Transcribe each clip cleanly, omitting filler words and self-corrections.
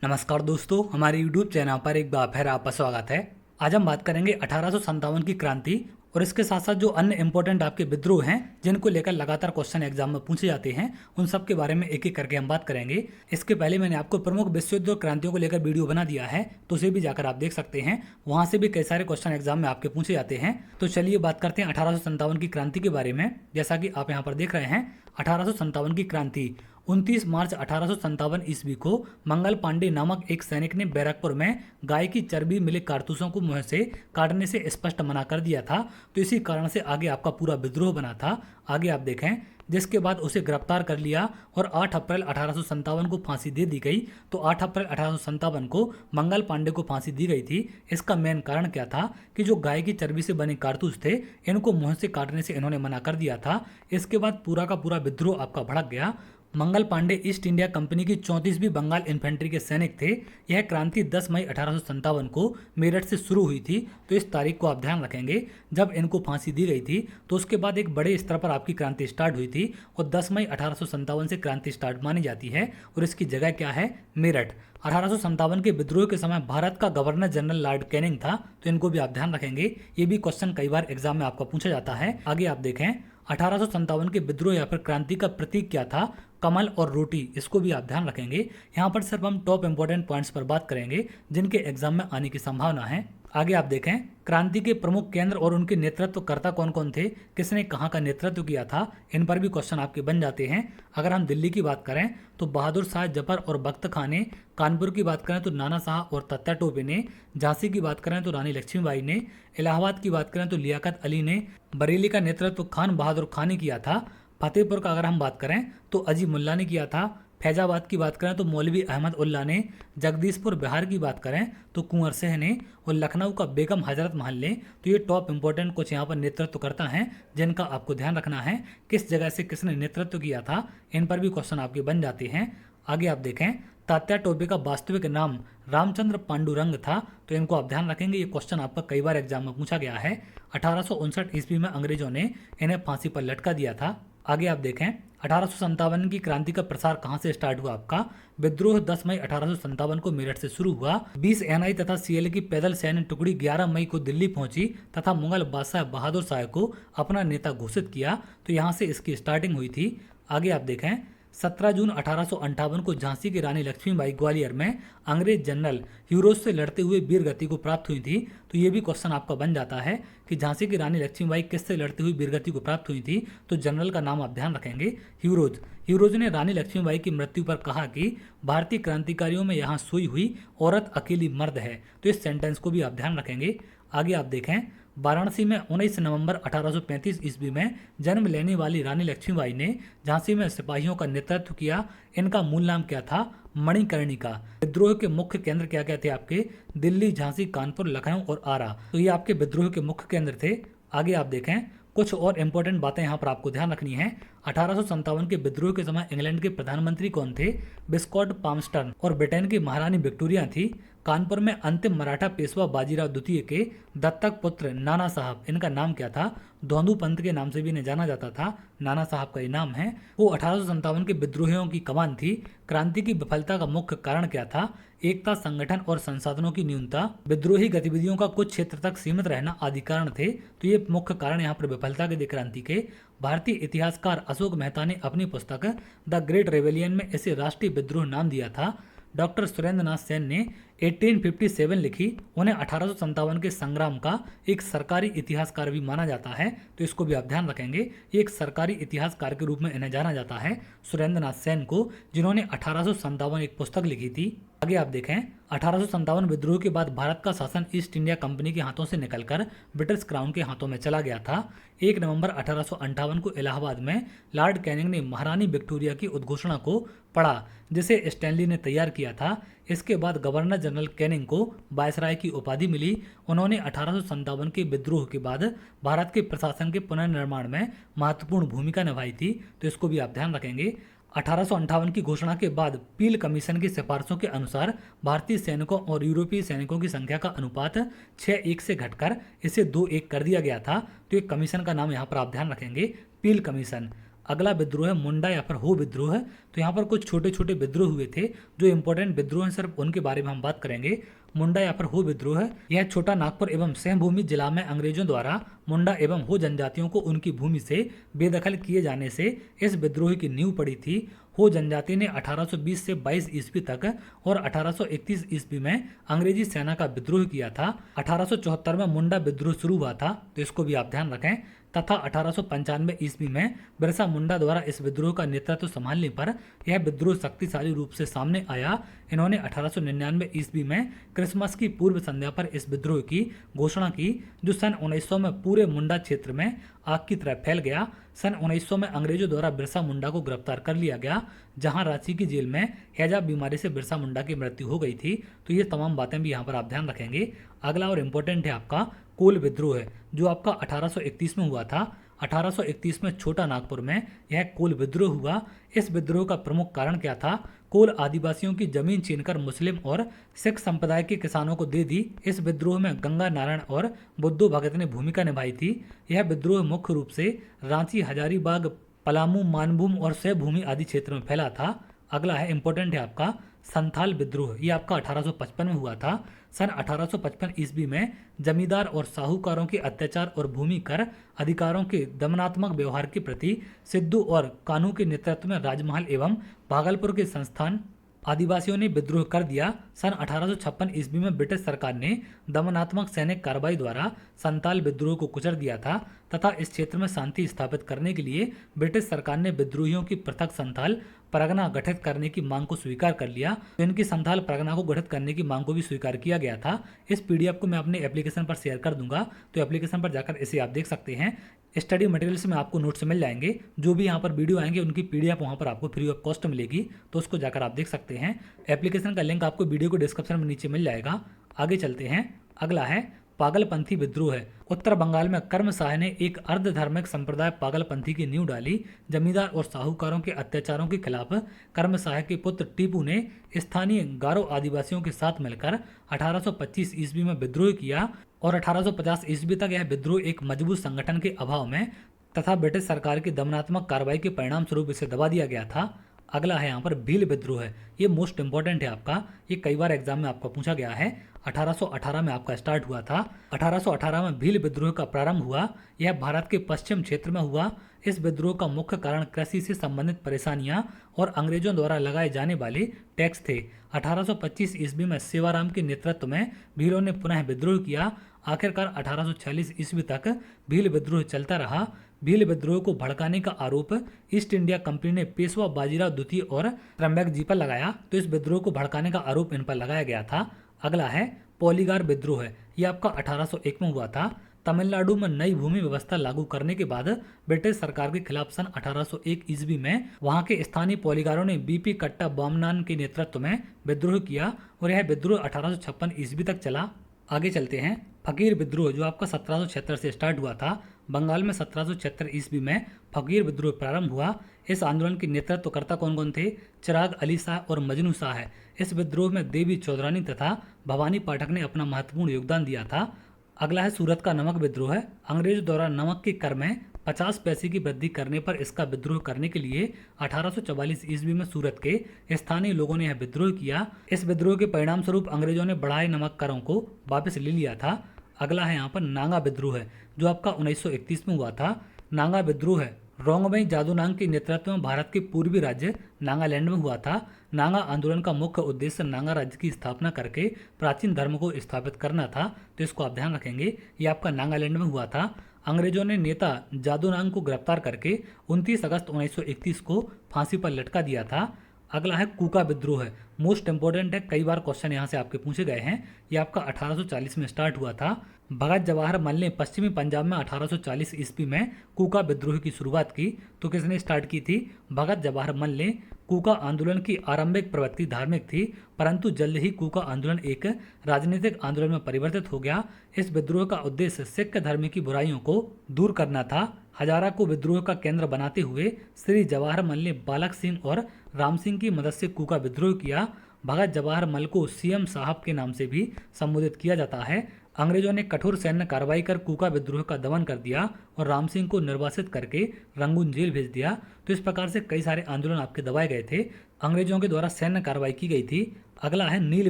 नमस्कार दोस्तों, हमारे YouTube चैनल पर एक बार फिर आपका स्वागत है। आज हम बात करेंगे 1857 की क्रांति और इसके साथ साथ जो अन्य इंपॉर्टेंट आपके विद्रोह हैं जिनको लेकर लगातार क्वेश्चन एग्जाम में पूछे जाते हैं, उन सब के बारे में एक एक करके हम बात करेंगे। इसके पहले मैंने आपको प्रमुख विश्व युद्ध और क्रांतियों को लेकर वीडियो बना दिया है, तो उसे भी जाकर आप देख सकते हैं। वहां से भी कई सारे क्वेश्चन एग्जाम में आपके पूछे जाते हैं। तो चलिए बात करते हैं 1857 की क्रांति के बारे में। जैसा कि आप यहाँ पर देख रहे हैं, 1857 की क्रांति 29 मार्च 1857 ईस्वी को मंगल पांडे नामक एक सैनिक ने बैरकपुर में गाय की चर्बी मिले कारतूसों को मुंह से काटने से स्पष्ट मना कर दिया था। तो इसी कारण से आगे आपका पूरा विद्रोह बना था। आगे आप देखें, जिसके बाद उसे गिरफ्तार कर लिया और 8 अप्रैल 1857 को फांसी दे दी गई। तो 8 अप्रैल 1857 को मंगल पांडे को फांसी दी गई थी। इसका मेन कारण क्या था कि जो गाय की चर्बी से बने कारतूस थे, इनको मुंह से काटने से इन्होंने मना कर दिया था। इसके बाद पूरा का पूरा विद्रोह आपका भड़क गया। Mangal Pandey east India company की 34वीं बंगाल इन्फेंट्री के सैनिक थे। यह क्रांति 10 मई 1857 को मेरठ से शुरू हुई थी। तो इस तारीख को आप ध्यान रखेंगे, जब इनको फांसी दी गई थी तो उसके बाद एक बड़े स्तर पर आपकी क्रांति स्टार्ट हुई थी और 10 मई 1857 से क्रांति स्टार्ट मानी जाती है। और इसकी जगह क्या है? मेरठ। 1857 के विद्रोह के समय भारत का गवर्नर जनरल लॉर्ड कैनिंग था। तो इनको भी आप ध्यान रखेंगे, ये भी क्वेश्चन कई बार एग्जाम में आपका पूछा जाता है। आगे आप देखें, 1857 के विद्रोह या फिर क्रांति का प्रतीक क्या था? कमल और रोटी। इसको भी आप ध्यान रखेंगे। यहाँ पर सिर्फ हम टॉप इंपोर्टेंट पॉइंट्स पर बात करेंगे जिनके एग्जाम में आने की संभावना है। आगे आप देखें, क्रांति के प्रमुख केंद्र और उनके नेतृत्वकर्ता कौन कौन थे, किसने कहाँ का नेतृत्व किया था, इन पर भी क्वेश्चन आपके बन जाते हैं। अगर हम दिल्ली की बात करें तो बहादुर शाह जफर और बख्त खां ने, कानपुर की बात करें तो नाना साहब और तत्या टोपे ने, झांसी की बात करें तो रानी लक्ष्मीबाई ने, इलाहाबाद की बात करें तो लियाकत अली ने, बरेली का नेतृत्व खान बहादुर खान ने किया था, फतेहपुर का अगर हम बात करें तो अजी मुल्ला ने किया था, फैजाबाद की बात करें तो मौलवी अहमद उल्ला ने, जगदीशपुर बिहार की बात करें तो कुंवर सिंह ने, और लखनऊ का बेगम हजरत महल ने। तो ये टॉप इंपोर्टेंट कुछ यहाँ पर नेतृत्व करता है जिनका आपको ध्यान रखना है, किस जगह से किसने नेतृत्व किया था, इन पर भी क्वेश्चन आपके बन जाते हैं। आगे आप देखें, तात्या टोपे का वास्तविक नाम रामचंद्र पांडुरंग था। तो इनको आप ध्यान रखेंगे, ये क्वेश्चन आपका कई बार एग्जाम में पूछा गया है। 1859 ईस्वी में अंग्रेजों ने इन्हें फांसी पर लटका दिया था। आगे आप देखें, 1857 की क्रांति का प्रसार कहां से स्टार्ट हुआ आपका? विद्रोह 10 मई 1857 को मेरठ से शुरू हुआ। 20 एनआई तथा सीएल की पैदल सैन्य टुकड़ी 11 मई को दिल्ली पहुंची तथा मुगल बादशाह बहादुर शाह को अपना नेता घोषित किया। तो यहां से इसकी स्टार्टिंग हुई थी। आगे आप देखें, 17 जून 1858 को झांसी की रानी लक्ष्मीबाई ग्वालियर में अंग्रेज जनरल ह्यूरोज से लड़ते हुए वीर गति को प्राप्त हुई थी। तो ये भी क्वेश्चन आपका बन जाता है कि झांसी की रानी लक्ष्मीबाई किससे लड़ते हुए वीर गति को प्राप्त हुई थी। तो जनरल का नाम आप ध्यान रखेंगे, ह्यूरोज। ह्यूरोज ने रानी लक्ष्मीबाई की मृत्यु पर कहा कि भारतीय क्रांतिकारियों में यहाँ सोई हुई औरत अकेली मर्द है। तो इस सेंटेंस को भी आप ध्यान रखेंगे। आगे आप देखें, वाराणसी में 19 नवंबर 1835 ईस्वी में जन्म लेने वाली रानी लक्ष्मीबाई ने झांसी में सिपाहियों का नेतृत्व किया। इनका मूल नाम क्या था? मणिकर्णिका। विद्रोह के मुख्य केंद्र क्या क्या थे आपके? दिल्ली, झांसी, कानपुर, लखनऊ और आरा। तो ये आपके विद्रोह के मुख्य केंद्र थे। आगे आप देखें, कुछ और इंपॉर्टेंट बातें यहाँ पर आपको ध्यान रखनी है। 1857 के विद्रोह के समय इंग्लैंड के प्रधानमंत्री कौन थे? बिस्कॉट पामस्टर्न। और ब्रिटेन की महारानी विक्टोरिया थी। कानपुर में अंतिम मराठा पेशवा बाजीराव द्वितीय के दत्तक पुत्र नाना साहब, इनका नाम क्या था? धोंदू पंत के नाम से भी इन्हें जाना जाता था। नाना साहब का ये नाम है। वो 1857 के विद्रोहियों की कमान थी। क्रांति की विफलता का मुख्य कारण क्या था? एकता, संगठन और संसाधनों की न्यूनता, विद्रोही गतिविधियों का कुछ क्षेत्र तक सीमित रहना आदि कारण थे। तो ये मुख्य कारण यहाँ पर विफलता के क्रांति के। भारतीय इतिहासकार अशोक मेहता ने अपनी पुस्तक द ग्रेट रेवेलियन में इसे राष्ट्रीय विद्रोह नाम दिया था। डॉक्टर सुरेंद्र नाथ सेन ने 1857 लिखी। उन्हें 1857 के संग्राम का एक सरकारी इतिहासकार भी माना जाता है। तो इसको भी आप ध्यान रखेंगे, ये एक सरकारी इतिहासकार के रूप में इन्हें जाना जाता है, सुरेंद्र नाथ सेन को, जिन्होंने 1857 एक पुस्तक लिखी थी। आगे आप देखें, 1857 विद्रोह के बाद भारत का शासन ईस्ट इंडिया कंपनी के हाथों से निकलकर ब्रिटिश क्राउन के हाथों में चला गया था। 1 नवंबर 1858 को इलाहाबाद में लॉर्ड कैनिंग ने महारानी विक्टोरिया की उद्घोषणा को पढ़ा, जिसे स्टैनली ने तैयार किया था। इसके बाद गवर्नर जनरल कैनिंग को वायसराय की उपाधि मिली। उन्होंने 1857 के विद्रोह के बाद भारत के प्रशासन के पुनर्निर्माण में महत्वपूर्ण भूमिका निभाई थी। तो इसको भी आप ध्यान रखेंगे। 1858 की घोषणा के बाद पील कमीशन की सिफारिशों के अनुसार भारतीय सैनिकों और यूरोपीय सैनिकों की संख्या का अनुपात 6:1 से घटकर इसे 2:1 कर दिया गया था। तो एक कमीशन का नाम यहाँ पर आप ध्यान रखेंगे, पील कमीशन। अगला विद्रोह है मुंडा या फिर हो विद्रोह। तो यहाँ पर कुछ छोटे छोटे विद्रोह हुए थे जो इंपॉर्टेंट विद्रोह हैं, सिर्फ उनके बारे में हम बात करेंगे। मुंडा या फिर हो विद्रोह, यह छोटा नागपुर एवं सिंहभूमि जिला में अंग्रेजों द्वारा मुंडा एवं हो जनजातियों को उनकी भूमि से बेदखल किए जाने से इस विद्रोह की नींव पड़ी थी। हो जनजाति ने 1820 से 22 ईस्वी तक और 1831 ईस्वी में अंग्रेजी सेना का विद्रोह किया था। 1874 में मुंडा विद्रोह शुरू हुआ था, तो इसको भी आप ध्यान रखें। तथा 1895 ईस्वी में बिरसा मुंडा द्वारा इस विद्रोह का नेतृत्व संभालने पर यह विद्रोह शक्तिशाली रूप से सामने आया। इन्होंने 1899 ईस्वी में क्रिसमस की पूर्व संध्या पर इस विद्रोह की घोषणा की, जो सन 1900 में पूरे मुंडा क्षेत्र में आग की तरह फैल गया। सन 1900 में अंग्रेजों द्वारा बिरसा मुंडा को गिरफ्तार कर लिया गया, जहां रांची की जेल में हैजा बीमारी से बिरसा मुंडा की मृत्यु हो गई थी। तो ये तमाम बातें भी यहाँ पर आप ध्यान रखेंगे। अगला और इम्पोर्टेंट है आपका कोल विद्रोह है, जो आपका 1831 में हुआ था। 1831 में छोटा नागपुर में यह कोल विद्रोह हुआ। इस विद्रोह का प्रमुख कारण क्या था? कोल आदिवासियों की जमीन छीनकर मुस्लिम और सिख संप्रदाय के किसानों को दे दी। इस विद्रोह में गंगा नारायण और बुद्धू भगत ने भूमिका निभाई थी। यह विद्रोह मुख्य रूप से रांची, हजारीबाग, पलामू, मानभूम और सैभूमि आदि क्षेत्र में फैला था। अगला है इंपॉर्टेंट है आपका संथाल विद्रोह। ये आपका 1855 में हुआ था। सन 1855 ईस्वी में जमींदार और साहूकारों के अत्याचार और भूमि कर अधिकारों के दमनात्मक व्यवहार के प्रति सिद्धू और कान्हू के नेतृत्व में राजमहल एवं भागलपुर के संस्थान आदिवासियों ने विद्रोह कर दिया। सन 1856 ईस्वी में ब्रिटिश सरकार ने दमनात्मक सैनिक कार्रवाई द्वारा संताल विद्रोह को कुचल दिया था तथा इस क्षेत्र में शांति स्थापित करने के लिए ब्रिटिश सरकार ने विद्रोहियों की पृथक संथाल परगना गठित करने की मांग को स्वीकार कर लिया। तो इनकी संथाल परगना को गठित करने की मांग को भी स्वीकार किया गया था। इस पीडीएफ को मैं अपने एप्लीकेशन पर शेयर कर दूंगा, तो एप्लीकेशन पर जाकर इसे आप देख सकते हैं। स्टडी मटेरियल्स में आपको नोट्स मिल जाएंगे, जो भी यहाँ पर वीडियो आएंगे उनकी पीडीएफ वहाँ पर आपको फ्री ऑफ कॉस्ट मिलेगी, तो उसको जाकर आप देख सकते हैं। एप्लीकेशन का लिंक आपको वीडियो को डिस्क्रिप्शन में नीचे मिल जाएगा। आगे चलते हैं। अगला है पागलपंथी विद्रोह है। उत्तर बंगाल में कर्म शाह ने एक अर्धधार्मिक संप्रदाय पागलपंथी की नींव डाली। जमींदार और साहूकारों के अत्याचारों के खिलाफ कर्म शाह के पुत्र टीपू ने स्थानीय गारो आदिवासियों के साथ मिलकर 1825 ईस्वी में विद्रोह किया और 1850 ईस्वी तक यह विद्रोह एक मजबूत संगठन के अभाव में तथा ब्रिटिश सरकार की दमनात्मक कार्रवाई के परिणाम स्वरूप इसे दबा दिया गया था। अगला है यहाँ पर भील विद्रोह है। ये मोस्ट इंपॉर्टेंट है आपका, ये कई बार एग्जाम में आपका पूछा गया है। 1818 में आपका स्टार्ट हुआ था। 1818 में भील विद्रोह का प्रारंभ हुआ। यह भारत के पश्चिम क्षेत्र में हुआ। इस विद्रोह का मुख्य कारण कृषि से संबंधित परेशानियां और अंग्रेजों द्वारा लगाए जाने वाले टैक्स थे। 1825 ईस्वी में सेवाराम के नेतृत्व में भीलों ने पुनः विद्रोह किया। आखिरकार 1846 ईस्वी तक भील विद्रोह चलता रहा। भील विद्रोह को भड़काने का आरोप ईस्ट इंडिया कंपनी ने पेशवा बाजीराव द्वितीय और त्र्यंबक जी पर लगाया। तो इस विद्रोह को भड़काने का आरोप इन पर लगाया गया था। अगला है पॉलीगार विद्रोह है। ये आपका 1801 में हुआ था। तमिलनाडु में नई भूमि व्यवस्था लागू करने के बाद ब्रिटिश सरकार के खिलाफ सन 1801 ईस्वी में वहां के स्थानीय पॉलीगारों ने बीपी कट्टा बॉम्बनान के नेतृत्व में विद्रोह किया और यह विद्रोह 1856 ईस्वी तक चला। आगे चलते हैं। फकीर विद्रोह, जो आपका 1776 से स्टार्ट हुआ था। बंगाल में 1776 ईस्वी में फकीर विद्रोह प्रारंभ हुआ। इस आंदोलन के नेतृत्वकर्ता कौन कौन थे? चिराग अली शाह और मजनू शाह है। इस विद्रोह में देवी चौधरानी तथा भवानी पाठक ने अपना महत्वपूर्ण योगदान दिया था। अगला है सूरत का नमक विद्रोह है। अंग्रेजों द्वारा नमक के कर में 50 पैसे की वृद्धि करने पर इसका विद्रोह करने के लिए 1844 ईस्वी में सूरत के स्थानीय लोगों ने यह विद्रोह किया। इस विद्रोह के परिणाम स्वरूप अंग्रेजों ने बढ़ाए नमक करों को वापस ले लिया था। अगला है यहाँ पर नागा विद्रोह है, जो आपका 1931 में हुआ था। नागा विद्रोह है रोंगमई जादूनांग के नेतृत्व में भारत के पूर्वी राज्य नागालैंड में हुआ था। नागा आंदोलन का मुख्य उद्देश्य नागा राज्य की स्थापना करके प्राचीन धर्म को स्थापित करना था, तो इसको आप ध्यान रखेंगे। ये आपका नागालैंड में हुआ था। अंग्रेजों ने नेता जादूनांग को गिरफ्तार करके 29 अगस्त 1931 को फांसी पर लटका दिया था। अगला है कूका विद्रोह है। मोस्ट इंपोर्टेंट है, कई बार क्वेश्चन यहाँ से आपके पूछे गए हैं। ये आपका 1840 में स्टार्ट हुआ था। भगत जवाहर मल ने पश्चिमी पंजाब में 1840 ईस्वी में कूका विद्रोह की शुरुआत की। तो किसने स्टार्ट की थी? भगत जवाहर मल ने। कूका आंदोलन की आरंभिक प्रवृत्ति धार्मिक थी, परंतु जल्द ही कूका आंदोलन एक राजनीतिक आंदोलन में परिवर्तित हो गया। इस विद्रोह का उद्देश्य सिख धर्म की बुराइयों को दूर करना था। हजारा को विद्रोह का केंद्र बनाते हुए श्री जवाहर मल ने बालक सिंह और राम सिंह की मदद से कूका विद्रोह किया। भगत जवाहर मल को सीएम साहब के नाम से भी संबोधित किया जाता है। अंग्रेजों ने कठोर सैन्य कार्रवाई कर कूका विद्रोह का दमन कर दिया और राम सिंह को निर्वासित करके रंगून जेल भेज दिया। तो इस प्रकार से कई सारे आंदोलन आपके दबाए गए थे, अंग्रेजों के द्वारा सैन्य कार्रवाई की गई थी। अगला है नील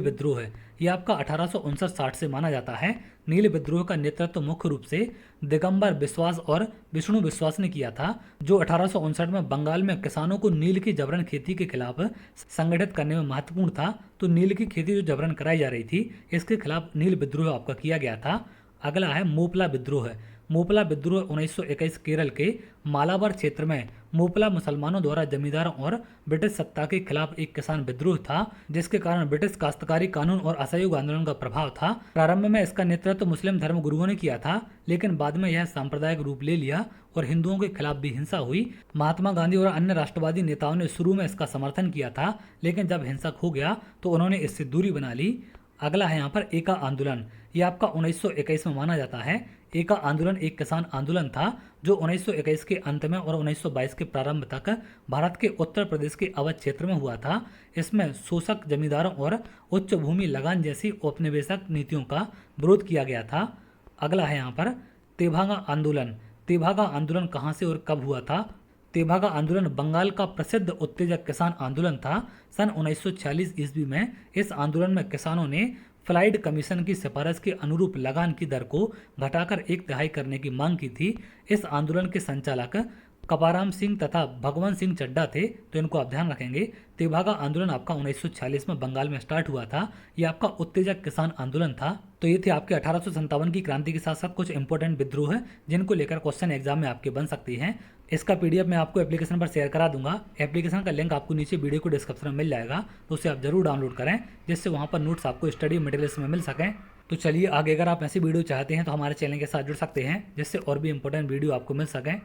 विद्रोह। यह आपका 1859-60 से माना जाता है। नील विद्रोह का नेतृत्व मुख्य रूप से दिगंबर बिश्वास और विष्णु विश्वास ने किया था, जो 1859 में बंगाल में किसानों को नील की जबरन खेती के खिलाफ संगठित करने में महत्वपूर्ण था। तो नील की खेती जो जबरन कराई जा रही थी, इसके खिलाफ नील विद्रोह आपका किया गया था। अगला है मोपला विद्रोह। मोपला विद्रोह 1921 केरल के मालाबार क्षेत्र में मोपला मुसलमानों द्वारा जमींदारों और ब्रिटिश सत्ता के खिलाफ एक किसान विद्रोह था, जिसके कारण ब्रिटिश काश्तकारी कानून और असहयोग आंदोलन का प्रभाव था। प्रारंभ में इसका नेतृत्व मुस्लिम धर्म गुरुओं ने किया था, लेकिन बाद में यह सांप्रदायिक रूप ले लिया और हिंदुओं के खिलाफ भी हिंसा हुई। महात्मा गांधी और अन्य राष्ट्रवादी नेताओं ने शुरू में इसका समर्थन किया था, लेकिन जब हिंसक हो गया तो उन्होंने इससे दूरी बना ली। अगला है यहाँ पर एका आंदोलन। ये आपका 1921 में माना जाता है। एका आंदोलन एक किसान आंदोलन था जो 1921 के अंत में और 1922 के प्रारंभ तक भारत के उत्तर प्रदेश के अवध क्षेत्र में हुआ था। इसमें शोषक जमींदारों और उच्च भूमि लगान जैसी औपनिवेशिक नीतियों का विरोध किया गया था। अगला है यहाँ पर तेभागा आंदोलन। तेभागा आंदोलन कहाँ से और कब हुआ था? तेभागा आंदोलन बंगाल का प्रसिद्ध उत्तेजक किसान आंदोलन था। सन 1946 ईस्वी में इस आंदोलन में किसानों ने फ्लाइड कमीशन की सिफारिश के अनुरूप लगान की दर को घटाकर 1/3 करने की मांग की थी। इस आंदोलन के संचालक कपाराम सिंह तथा भगवंत सिंह चड्डा थे, तो इनको आप ध्यान रखेंगे। तेभागा आंदोलन आपका 1946 में बंगाल में स्टार्ट हुआ था। ये आपका उत्तेजक किसान आंदोलन था। तो ये थे आपके 1857 की क्रांति के साथ साथ कुछ इंपॉर्टेंट विद्रोह हैं जिनको लेकर क्वेश्चन एग्जाम में आपके बन सकती हैं। इसका पीडीएफ मैं आपको एप्लीकेशन पर शेयर करा दूंगा। एप्लीकेशन का लिंक आपको नीचे वीडियो को डिस्क्रिप्शन में मिल जाएगा, तो उसे आप जरूर डाउनलोड करें, जिससे वहाँ पर नोट्स आपको स्टडी मटेरियल्स में मिल सकें। तो चलिए आगे अगर आप ऐसी वीडियो चाहते हैं तो हमारे चैनल के साथ जुड़ सकते हैं, जिससे और भी इंपॉर्टेंट वीडियो आपको मिल सकें।